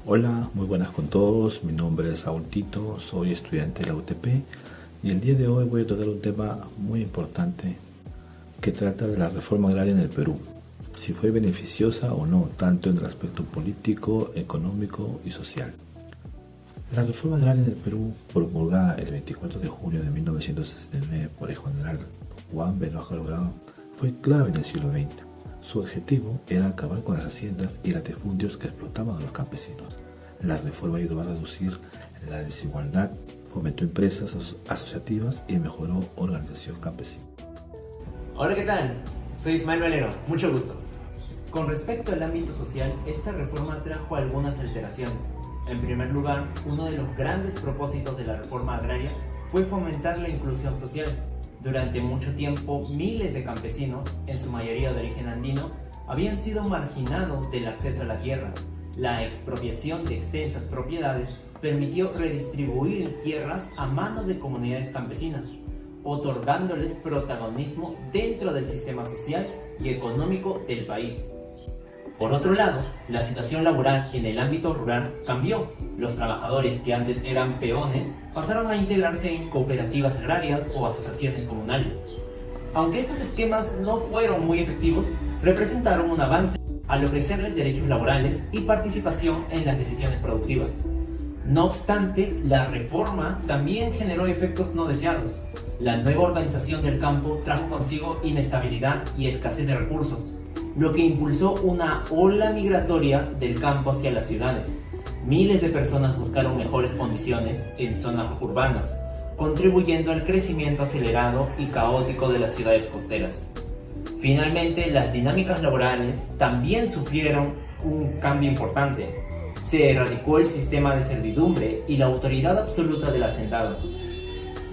Hola, muy buenas con todos. Mi nombre es Saúl Tito, soy estudiante de la UTP y el día de hoy voy a tocar un tema muy importante que trata de la reforma agraria en el Perú, si fue beneficiosa o no, tanto en el aspecto político, económico y social. La reforma agraria en el Perú, promulgada el 24 de junio de 1969 por el general Juan Velasco Alvarado, fue clave en el siglo XX. Su objetivo era acabar con las haciendas y latifundios que explotaban a los campesinos. La reforma ayudó a reducir la desigualdad, fomentó empresas asociativas y mejoró organización campesina. Hola, ¿qué tal? Soy Ismael Valero, mucho gusto. Con respecto al ámbito social, esta reforma trajo algunas alteraciones. En primer lugar, uno de los grandes propósitos de la reforma agraria fue fomentar la inclusión social. Durante mucho tiempo, miles de campesinos, en su mayoría de origen andino, habían sido marginados del acceso a la tierra. La expropiación de extensas propiedades permitió redistribuir tierras a manos de comunidades campesinas, otorgándoles protagonismo dentro del sistema social y económico del país. Por otro lado, la situación laboral en el ámbito rural cambió. Los trabajadores que antes eran peones pasaron a integrarse en cooperativas agrarias o asociaciones comunales. Aunque estos esquemas no fueron muy efectivos, representaron un avance al ofrecerles derechos laborales y participación en las decisiones productivas. No obstante, la reforma también generó efectos no deseados. La nueva organización del campo trajo consigo inestabilidad y escasez de recursos, lo que impulsó una ola migratoria del campo hacia las ciudades. Miles de personas buscaron mejores condiciones en zonas urbanas, contribuyendo al crecimiento acelerado y caótico de las ciudades costeras. Finalmente, las dinámicas laborales también sufrieron un cambio importante. Se erradicó el sistema de servidumbre y la autoridad absoluta del hacendado,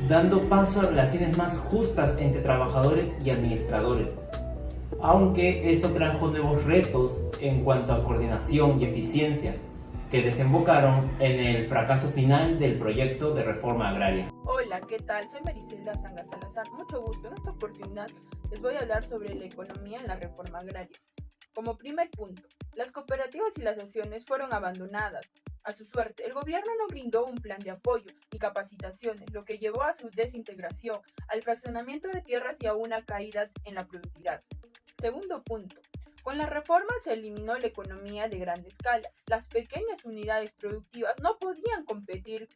dando paso a relaciones más justas entre trabajadores y administradores. Aunque esto trajo nuevos retos en cuanto a coordinación y eficiencia, que desembocaron en el fracaso final del proyecto de reforma agraria. Hola, ¿qué tal? Soy Maricelda Sanga Salazar. Mucho gusto. En esta oportunidad les voy a hablar sobre la economía en la reforma agraria. Como primer punto, las cooperativas y las acciones fueron abandonadas. A su suerte, el gobierno no brindó un plan de apoyo ni capacitaciones, lo que llevó a su desintegración, al fraccionamiento de tierras y a una caída en la productividad. Segundo punto, con la reforma se eliminó la economía de gran escala. Las pequeñas unidades productivas no podían competir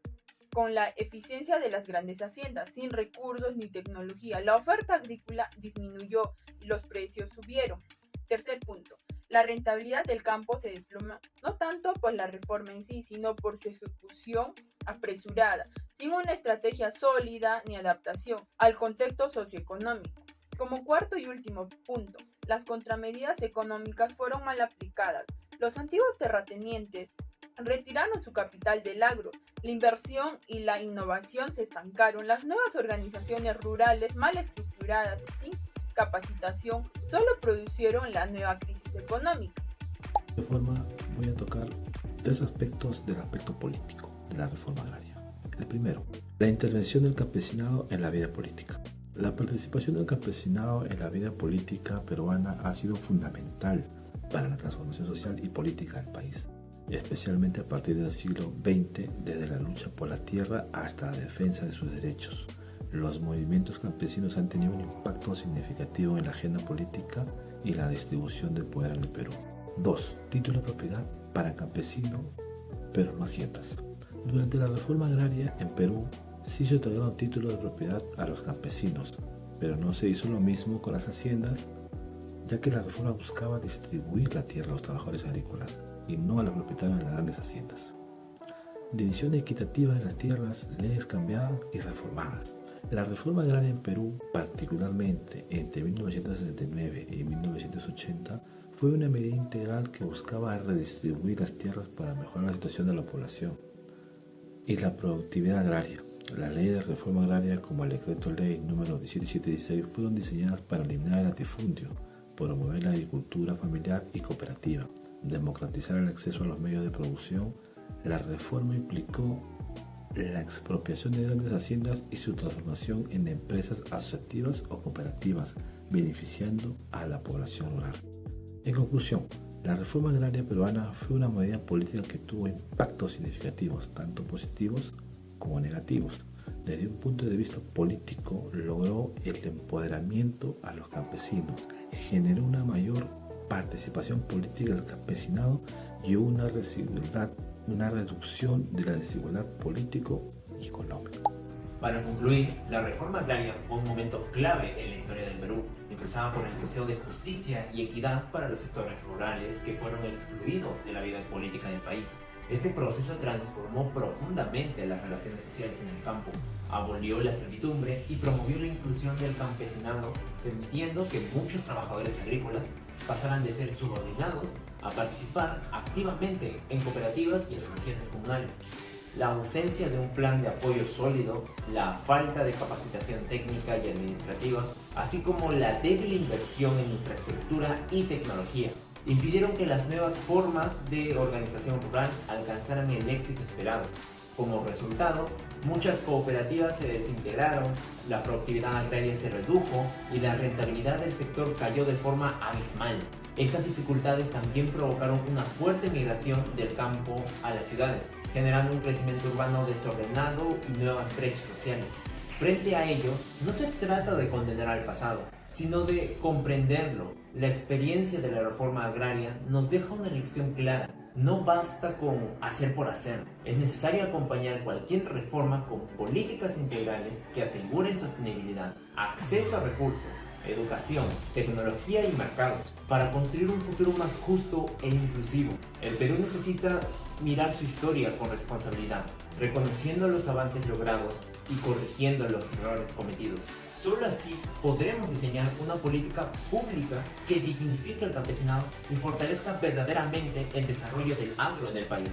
con la eficiencia de las grandes haciendas, sin recursos ni tecnología. La oferta agrícola disminuyó y los precios subieron. Tercer punto, la rentabilidad del campo se desplomó, no tanto por la reforma en sí, sino por su ejecución apresurada, sin una estrategia sólida ni adaptación al contexto socioeconómico. Como cuarto y último punto, las contramedidas económicas fueron mal aplicadas. Los antiguos terratenientes retiraron su capital del agro, la inversión y la innovación se estancaron. Las nuevas organizaciones rurales mal estructuradas y sin capacitación solo produjeron la nueva crisis económica. De esta forma voy a tocar tres aspectos del aspecto político de la reforma agraria. El primero, la intervención del campesinado en la vida política. La participación del campesinado en la vida política peruana ha sido fundamental para la transformación social y política del país, especialmente a partir del siglo XX, desde la lucha por la tierra hasta la defensa de sus derechos. Los movimientos campesinos han tenido un impacto significativo en la agenda política y la distribución del poder en el Perú. 2. Título de propiedad para campesino, pero no haciendas. Durante la reforma agraria en Perú, sí se otorgaron títulos de propiedad a los campesinos, pero no se hizo lo mismo con las haciendas, ya que la reforma buscaba distribuir la tierra a los trabajadores agrícolas y no a los propietarios de las grandes haciendas. División equitativa de las tierras, leyes cambiadas y reformadas. La reforma agraria en Perú, particularmente entre 1969 y 1980, fue una medida integral que buscaba redistribuir las tierras para mejorar la situación de la población y la productividad agraria. Las leyes de reforma agraria, como el decreto ley número 17716, fueron diseñadas para eliminar el latifundio, promover la agricultura familiar y cooperativa, democratizar el acceso a los medios de producción. La reforma implicó la expropiación de grandes haciendas y su transformación en empresas asociativas o cooperativas, beneficiando a la población rural. En conclusión, La reforma agraria peruana fue una medida política que tuvo impactos significativos, tanto positivos como negativos. Desde un punto de vista político, logró el empoderamiento a los campesinos, generó una mayor participación política del campesinado y una reducción de la desigualdad político y económica. Para concluir, la reforma agraria fue un momento clave en la historia del Perú, impulsada por el deseo de justicia y equidad para los sectores rurales que fueron excluidos de la vida política del país. Este proceso transformó profundamente las relaciones sociales en el campo, abolió la servidumbre y promovió la inclusión del campesinado, permitiendo que muchos trabajadores agrícolas pasaran de ser subordinados a participar activamente en cooperativas y asociaciones comunales. La ausencia de un plan de apoyo sólido, la falta de capacitación técnica y administrativa, así como la débil inversión en infraestructura y tecnología, impidieron que las nuevas formas de organización rural alcanzaran el éxito esperado. Como resultado, muchas cooperativas se desintegraron, la productividad agraria se redujo y la rentabilidad del sector cayó de forma abismal. Estas dificultades también provocaron una fuerte migración del campo a las ciudades, generando un crecimiento urbano desordenado y nuevas brechas sociales. Frente a ello, no se trata de condenar al pasado, sino de comprenderlo. La experiencia de la reforma agraria nos deja una lección clara. No basta con hacer por hacer. Es necesario acompañar cualquier reforma con políticas integrales que aseguren sostenibilidad, acceso a recursos, educación, tecnología y mercados, para construir un futuro más justo e inclusivo. El Perú necesita mirar su historia con responsabilidad, reconociendo los avances logrados y corrigiendo los errores cometidos. Solo así podremos diseñar una política pública que dignifique al campesinado y fortalezca verdaderamente el desarrollo del agro en el país.